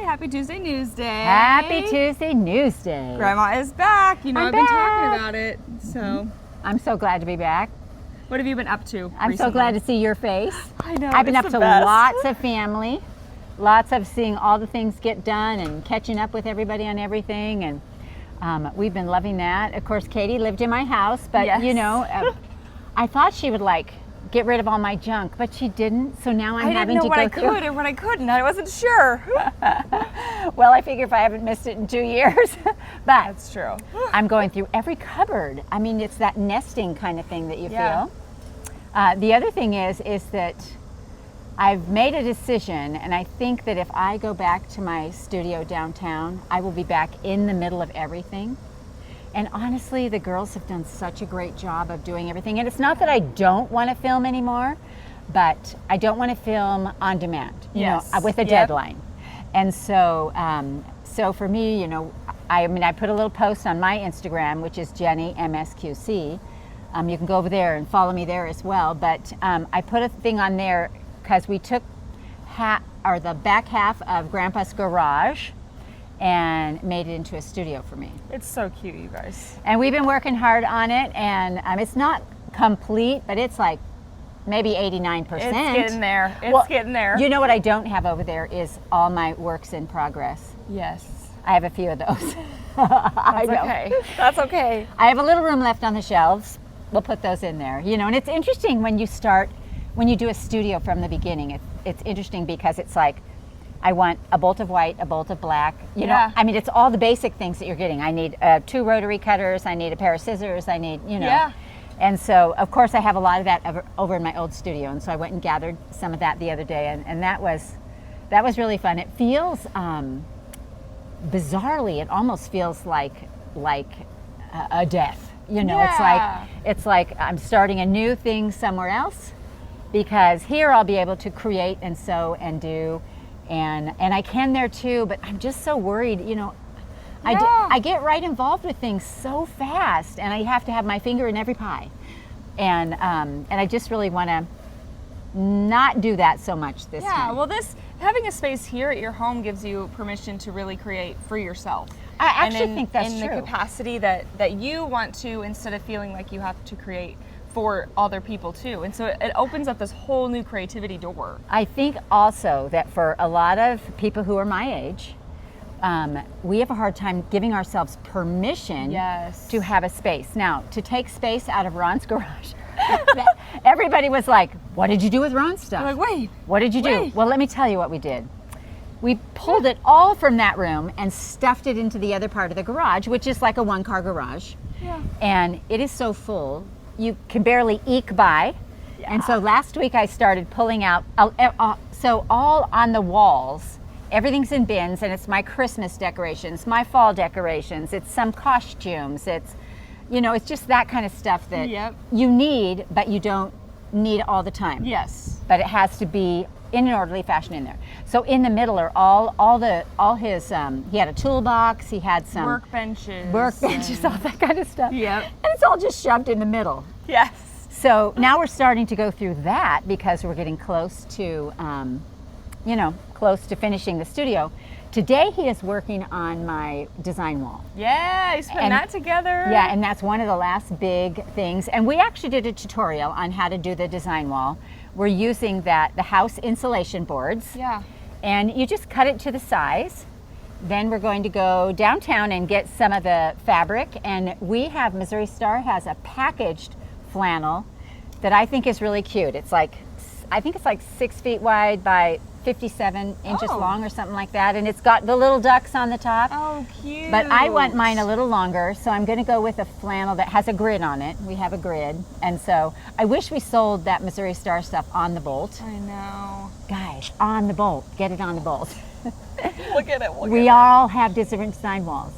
Happy Tuesday Newsday. Happy Tuesday Newsday. Grandma is back. You know, I've been talking about it. So I'm so glad to be back. What have you been up to I'm recently? so glad to see your face. I know. I've been up it's to the best. lots of family, lots of seeing all the things get done and catching up with everybody on everything, and we've been loving that. Of course, Katie lived in my house, but Yes. you know, I thought she would like get rid of all my junk, but she didn't. So now I'm having to go I through. could and what I couldn't. I wasn't sure. Well, I figure if I haven't missed it in 2 years, but That's true. I'm going through every cupboard. I mean, it's that nesting kind of thing that you Yeah. feel. The other thing is that I've made a decision, and I think that if I go back to my studio downtown, I will be back in the middle of everything. And honestly, the girls have done such a great job of doing everything. And it's not that I don't want to film anymore, but I don't want to film on demand, you Yes. know, with a Yep. deadline. And so, so for me, you know, I mean, I put a little post on my Instagram, which is Jenny MSQC. You can go over there and follow me there as well. But I put a thing on there because we took the back half of Grandpa's garage and made it into a studio for me. It's so cute, you guys. And we've been working hard on it, and it's not complete, but it's like maybe 89%. It's getting there. It's Well, getting there. You know what I don't have over there is all my works in progress. Yes. I have a few of those. That's okay. That's okay. I have a little room left on the shelves. We'll put those in there. You know, and it's interesting when you do a studio from the beginning. It's interesting because it's like, I want a bolt of white, a bolt of black. You know, Yeah. I mean, it's all the basic things that you're getting. I need 2 rotary cutters. I need a pair of scissors. I need, you know. Yeah. And so, of course, I have a lot of that over in my old studio. And so I went and gathered some of that the other day, and that was really fun. It feels bizarrely. It almost feels like a death. You know, Yeah. it's like I'm starting a new thing somewhere else, because here I'll be able to create and sew and do. And I can there too, but I'm just so worried, you know, Yeah. I get right involved with things so fast, and I have to have my finger in every pie. And I just really want to not do that so much this time. Well, having a space here at your home gives you permission to really create for yourself. I actually And think that's in true. the capacity that you want to, instead of feeling like you have to create for other people too. And so it opens up this whole new creativity door. I think also that for a lot of people who are my age, we have a hard time giving ourselves permission Yes. to have a space. Now, to take space out of Ron's garage, everybody was like, what did you do with Ron's stuff? I'm like, wait. What did you do? Wait. Well, let me tell you what we did. We pulled it all from that room and stuffed it into the other part of the garage, which is like a 1-car garage. Yeah. And it is so full, you can barely eke by. And so last week I started pulling out, so all on the walls, everything's in bins, and it's my Christmas decorations, my fall decorations, it's some costumes, it's, you know, it's just that kind of stuff that Yep. you need, but you don't need all the time. Yes. But it has to be in an orderly fashion in there. So in the middle are all his, he had a toolbox, he had some workbenches, all that kind of stuff. Yep. And it's all just shoved in the middle. Yes. So now we're starting to go through that because we're getting close to, close to finishing the studio. Today he is working on my design wall. Yeah, he's putting And- that together. Yeah, and that's one of the last big things. And we actually did a tutorial on how to do the design wall. We're using the house insulation boards. Yeah. And you just cut it to the size. Then we're going to go downtown and get some of the fabric. And Missouri Star has a packaged flannel that I think is really cute. It's like, I think it's like 6 feet wide by 57 inches Oh. long or something like that. And it's got the little ducks on the top. Oh, cute. But I want mine a little longer, so I'm going to go with a flannel that has a grid on it. We have a grid. And so I wish we sold that Missouri Star stuff on the bolt. I know. Guys, on the bolt. Get it on the bolt. Look at it. We all have different design walls.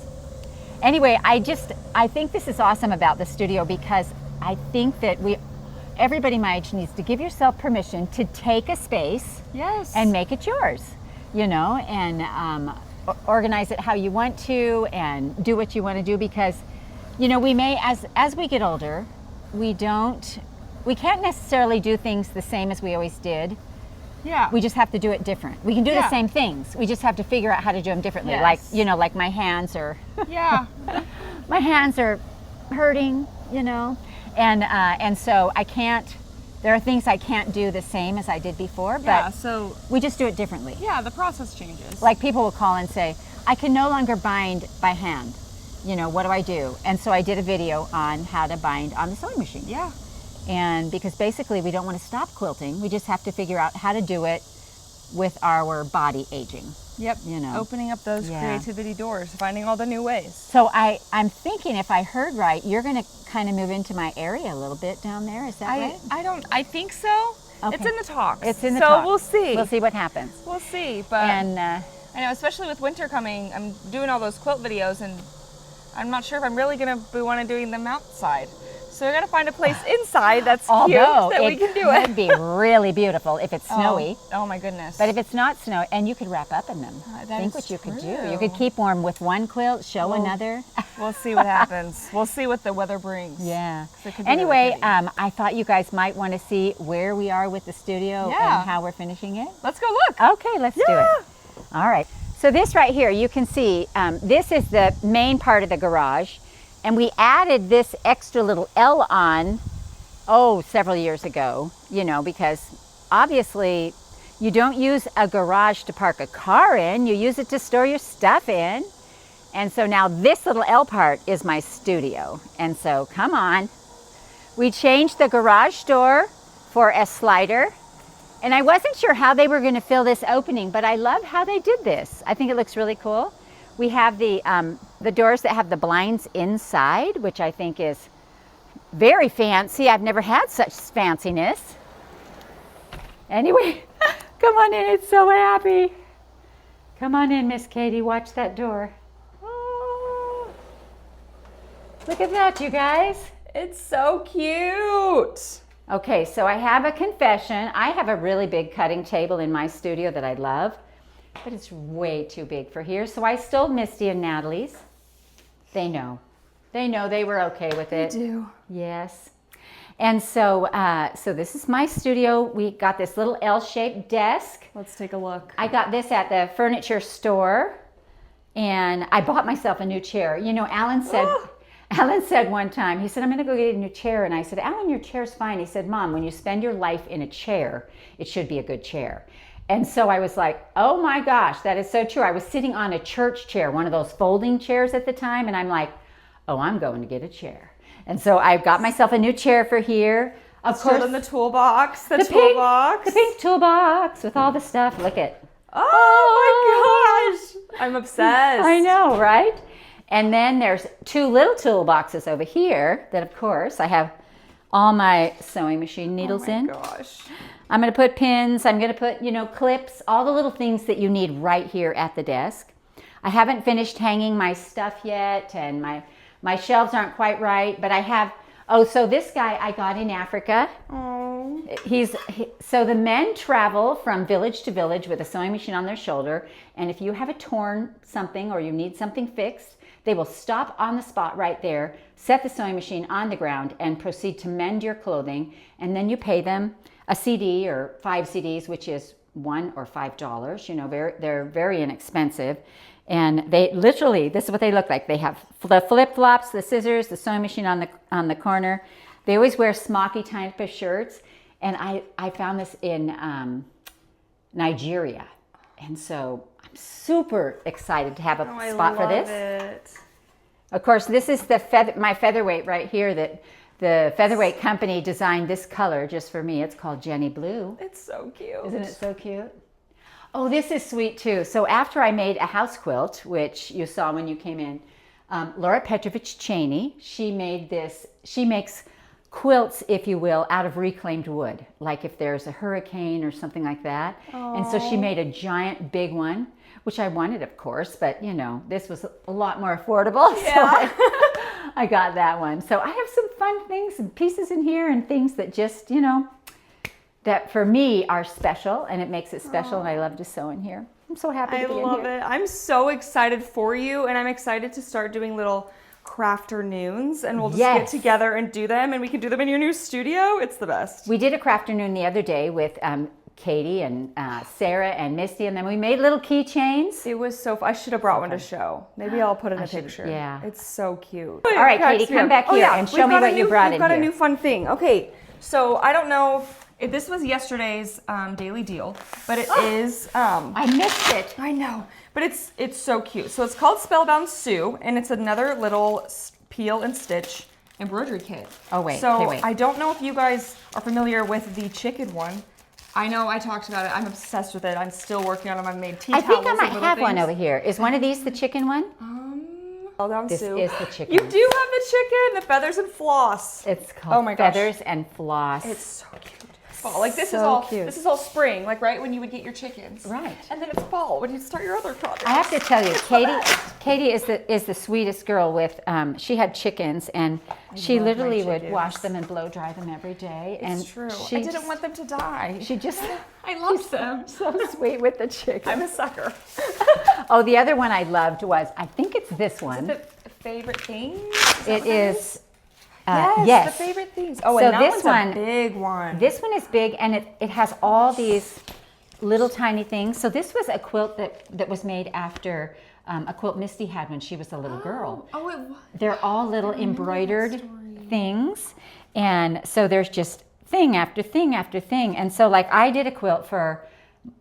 Anyway, I think this is awesome about the studio because I think that everybody my age needs to give yourself permission to take a space Yes. and make it yours, you know, and organize it how you want to and do what you want to do, because, you know, we may, as we get older, we can't necessarily do things the same as we always did, Yeah. We just have to do it different. We can do the same things. We just have to figure out how to do them differently. Yes. Like, you know, like my hands are Yeah. my hands are hurting, you know. And so I can't, there are things I can't do the same as I did before, but so we just do it differently. yeah, the process changes. Like people will call and say, I can no longer bind by hand. You know, what do I do? And so I did a video on how to bind on the sewing machine. Yeah. And because basically we don't want to stop quilting, we just have to figure out how to do it with our body aging. Yep. You know. Opening up those creativity doors, finding all the new ways. So I'm thinking, if I heard right, you're going to kind of move into my area a little bit down there. Is that right? I think so. Okay. It's in the talks. It's in the so talks. we'll see. We'll see what happens. We'll see. But And I know, especially with winter coming, I'm doing all those quilt videos, and I'm not sure if I'm really going to be wanting doing them outside. So we're going to find a place inside that's cute that we can do it. It would be really beautiful if it's snowy. Oh my goodness. But if it's not snowy, and you could wrap up in them. that Think is what you could do. true. You could keep warm with one quilt, show another. We'll see what happens. We'll see what the weather brings. Yeah. So it could be Anyway, really pretty. I thought you guys might want to see where we are with the studio Yeah. and how we're finishing it. Let's go look. Okay, let's do it. All right. So this right here, you can see, this is the main part of the garage. And we added this extra little L on, several years ago, you know, because obviously you don't use a garage to park a car in, you use it to store your stuff in. And so now this little L part is my studio. And so come on. We changed the garage door for a slider. And I wasn't sure how they were going to fill this opening, but I love how they did this. I think it looks really cool. We have the doors that have the blinds inside, which I think is very fancy. I've never had such fanciness. Anyway, come on in. It's so happy. Come on in, Miss Katie. Watch that door. Oh, look at that, you guys. It's so cute. Okay, so I have a confession. I have a really big cutting table in my studio that I love, but it's way too big for here. So I stole Misty and Natalie's. They know. They know. They were okay with it. They do. Yes. And so, so this is my studio. We got this little L-shaped desk. Let's take a look. I got this at the furniture store, and I bought myself a new chair. You know, Alan said one time, he said, I'm going to go get a new chair. And I said, Alan, your chair's fine. He said, Mom, when you spend your life in a chair, it should be a good chair. And so I was like, oh my gosh, that is so true. I was sitting on a church chair, one of those folding chairs at the time. And I'm like, oh, I'm going to get a chair. And so I got myself a new chair for here. Of course, in the toolbox. The pink toolbox with all the stuff. Look at. Oh my gosh. I'm obsessed. I know, right? And then there's two little toolboxes over here that, of course, I have all my sewing machine needles in. Oh my gosh. I'm going to put pins. I'm going to put, you know, clips, all the little things that you need right here at the desk. I haven't finished hanging my stuff yet, and my shelves aren't quite right, but I have, so this guy I got in Africa. Oh. So the men travel from village to village with a sewing machine on their shoulder, and if you have a torn something or you need something fixed, they will stop on the spot right there, set the sewing machine on the ground, and proceed to mend your clothing, and then you pay them a CD or 5 CDs, which is $1 or $5. You know, they're very inexpensive. And they literally, this is what they look like. They have the flip-flops, the scissors, the sewing machine on the corner. They always wear smocky type of shirts. And I found this in Nigeria. And so I'm super excited to have a spot for this. It. Of course, this is my featherweight right here that the featherweight company designed this color just for me. It's called Jenny Blue. It's so cute. Isn't it so cute? Oh, this is sweet too. So after I made a house quilt, which you saw when you came in, Laura Petrovich Cheney, she made this. She makes quilts, if you will, out of reclaimed wood. Like if there's a hurricane or something like that. Aww. And so she made a giant big one, which I wanted, of course, but you know, this was a lot more affordable. Yeah. So I got that one. So I have some fun things and pieces in here and things that just, you know, that for me are special, and it makes it special. And I love to sew in here. I'm so happy to be in here. I love it. I'm so excited for you, and I'm excited to start doing little crafternoons, and we'll just get together and do them, and we can do them in your new studio. It's the best. We did a crafternoon the other day with Katie and Sarah and Misty, and then we made little keychains. It was so fun. I should have brought one to show. Maybe I'll put in a picture. Yeah. It's so cute. All right, Katie, come back here and show me what you brought in here. We've got a new fun thing. Okay, so I don't know if this was yesterday's daily deal, but it is. I missed it. I know, but it's so cute. So it's called Spellbound Sue, and it's another little peel and stitch embroidery kit. Oh, wait. So okay, wait. I don't know if you guys are familiar with the chicken one. I know I talked about it. I'm obsessed with it. I'm still working on them. I've made tea towels. I think I might have one over here. Is one of these the chicken one? Spellbound Sue. This is the chicken. You do have the chicken, the feathers and floss. It's called Feathers and Floss. It's so cute. Fall. Like this So is all cute. This is all spring, like right when you would get your chickens. Right. And then it's fall when you start your other project. I have to tell you, Katie is the sweetest girl with, she had chickens and she love my literally would chickens. wash them and blow dry them every day. It's And true. She I didn't want them to die. She just, I love them. so sweet with the chickens. I'm a sucker. Oh, the other one I loved was, I think it's this one. Is it the favorite thing? It is. Yes, the favorite things. Oh, So and that this one's one, a big one. This one is big, and it has all these little tiny things. So this was a quilt that was made after a quilt Misty had when she was a little girl. Oh, it was. They're all little embroidered things, and so there's just thing after thing after thing. And so, like, I did a quilt for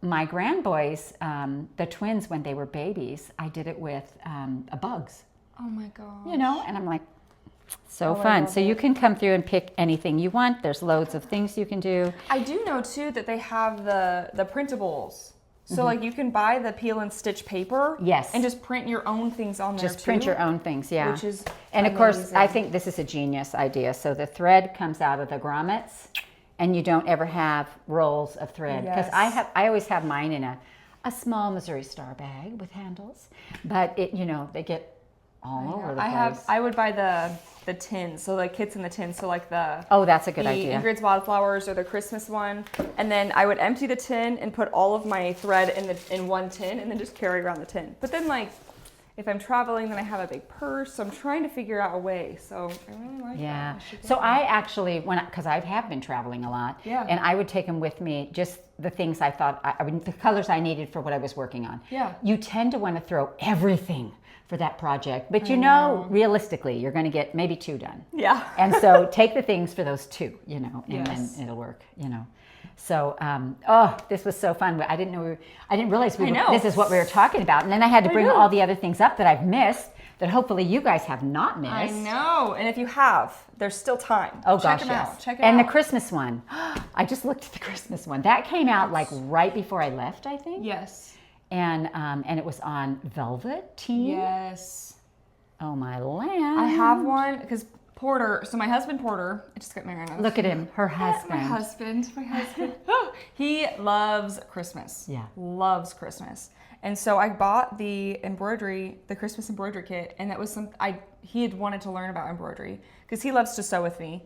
my grandboys, the twins, when they were babies. I did it with bugs. Oh my gosh. You know, and I'm like, so I fun. love So you can come through and pick anything you want. There's loads of things you can do. I do know too that they have the printables. So like you can buy the peel and stitch paper. Yes. And just print your own things on there Just print your own things, yeah. Which is and of course, amazing. I think this is a genius idea. So the thread comes out of the grommets, and you don't ever have rolls of thread. Because Yes. I always have mine in a small Missouri Star bag with handles, but they get all over the place. I would buy the tins, so like kits in the tins, so like the Oh, that's a good idea. Ingrid's Wildflowers or the Christmas one, and then I would empty the tin and put all of my thread in one tin, and then just carry around the tin. But then like if I'm traveling, then I have a big purse, so I'm trying to figure out a way. So I really like Yeah. that. So I actually, because I have been traveling a lot, Yeah. and I would take them with me, just the things I thought, the colors I needed for what I was working on. Yeah. You tend to want to throw everything for that project, but you know, realistically, you're going to get maybe 2 done. Yeah. And so take the things for those 2, and Yes. then it'll work, So, this was so fun. I didn't realize this is what we were talking about. And then I had to bring all the other things up that I've missed that hopefully you guys have not missed. I know. And if you have, there's still time. Oh Check gosh, them yes. out. Check it and out. the Christmas one. I just looked at the Christmas one. That came out like right before I left, I think. Yes. And it was on velvet team. Yes. Oh my land. I have one because Porter, so my husband Porter, I just got married. Look at him, her husband. My husband. He loves Christmas. Yeah. Loves Christmas. And so I bought the Christmas embroidery kit, and that was he had wanted to learn about embroidery because he loves to sew with me.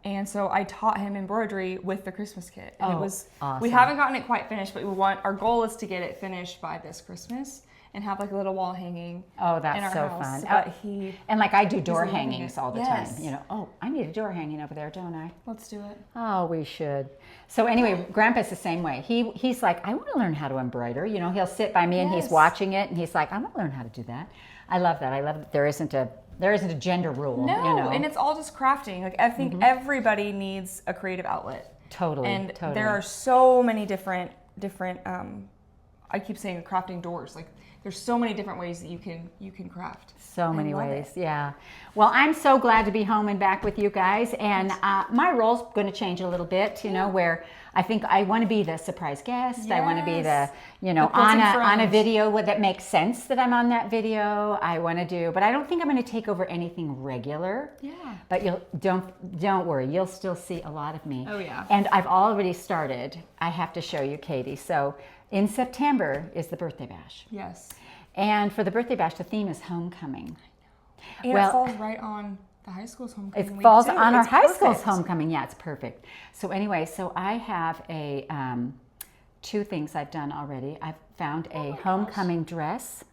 And so I taught him embroidery with the Christmas kit. And it was awesome. We haven't gotten it quite finished, but our goal is to get it finished by this Christmas and have like a little wall hanging. Oh, in that's our so house. fun. But And like I do door loving hangings it. all the Yes. time. I need a door hanging over there, don't I? Let's do it. Oh, we should. So anyway, Grandpa's the same way. He's like, I want to learn how to embroider. He'll sit by me and he's Yes. watching it, and he's like, I want to learn how to do that. I love that. I love that there isn't a gender rule. No, and it's all just crafting. Like I think everybody needs a creative outlet. Totally. And totally. there are so many different I keep saying crafting doors. Like there's so many different ways that you can craft. So many love ways, it. yeah. Well, I'm so glad to be home and back with you guys. And my role's going to change a little bit, where I think I want to be the surprise guest. I want to be the, on a video that makes sense that I'm on that video. I want to do, but I don't think I'm going to take over anything regular. Yeah. But don't worry, you'll still see a lot of me. Oh, yeah. And I've already started. I have to show you, Katie. So in September is the birthday bash. Yes. And for the birthday bash, the theme is homecoming. And it falls right on the high school's homecoming It week, falls too. on our It's high school's perfect. homecoming. Yeah, it's perfect. So anyway, so I have 2 things I've done already. I've found a homecoming dress.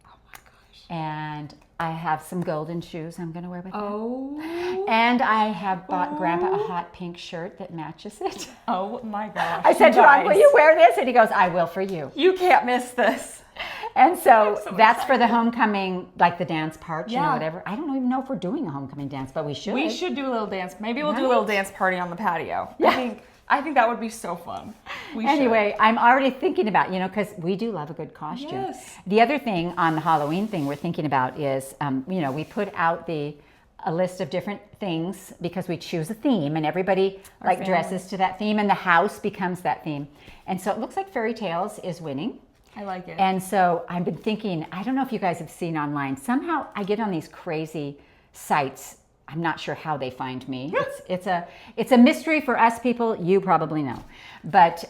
Oh my gosh. And I have some golden shoes I'm going to wear with it. Oh. And I have bought Grandpa a hot pink shirt that matches it. Oh my gosh. I said, you Ron, will guys. you wear this? And he goes, I will for you. You can't miss this. And so, so that's for excited. the homecoming, like the dance part, you know, Yeah. whatever. I don't even know if we're doing a homecoming dance, but we should. We should do a little dance. Maybe we'll do a Right? little dance party on the patio. Yeah. I think that would be so fun. We Anyway, I'm already thinking about, you know, because we do love a good costume. Yes. The other thing on the Halloween thing we're thinking about is, you know, we put out a list of different things because we choose a theme and everybody like family. dresses to that theme and the house becomes that theme. And so it looks like Fairy Tales is winning. I like it. And so I've been thinking, I don't know if you guys have seen online, somehow I get on these crazy sites. I'm not sure how they find me. It's a mystery for us people. You probably know, but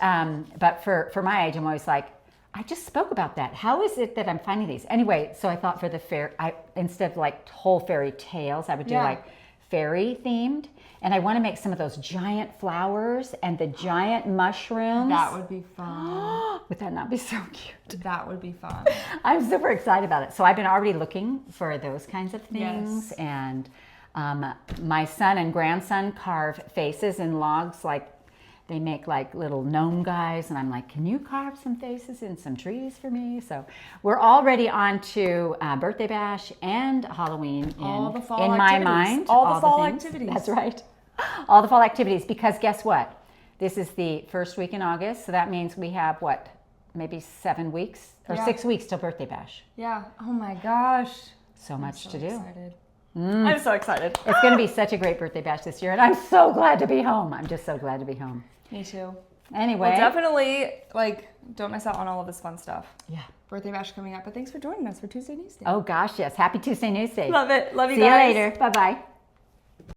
for my age, I'm always like, I just spoke about that. How is it that I'm finding these? Anyway, so I thought for the fair, instead of like whole fairy tales, I would do like fairy themed, and I want to make some of those giant flowers and the giant mushrooms. That would be fun. Would that not be so cute? That would be fun. I'm super excited about it. So I've been already looking for those kinds of things, Yes. and my son and grandson carve faces in logs, like they make like little gnome guys, and I'm like, can you carve some faces in some trees for me? So we're already on to Birthday Bash and Halloween All the fall in my activities. mind. All the fall things. activities. That's right. All the fall activities, because guess what? This is the first week in August, so that means we have what? Maybe 7 weeks or 6 weeks till Birthday Bash. Yeah. Oh my gosh. So much to do. Excited. I'm so excited. It's going to be such a great Birthday Bash this year, and I'm so glad to be home. I'm just so glad to be home. Me too. Anyway. Well, definitely, don't miss out on all of this fun stuff. Yeah. Birthday Bash coming up, but thanks for joining us for Tuesday Newsday. Oh, gosh, yes. Happy Tuesday Newsday. Love it. Love you See guys. you later. Bye-bye.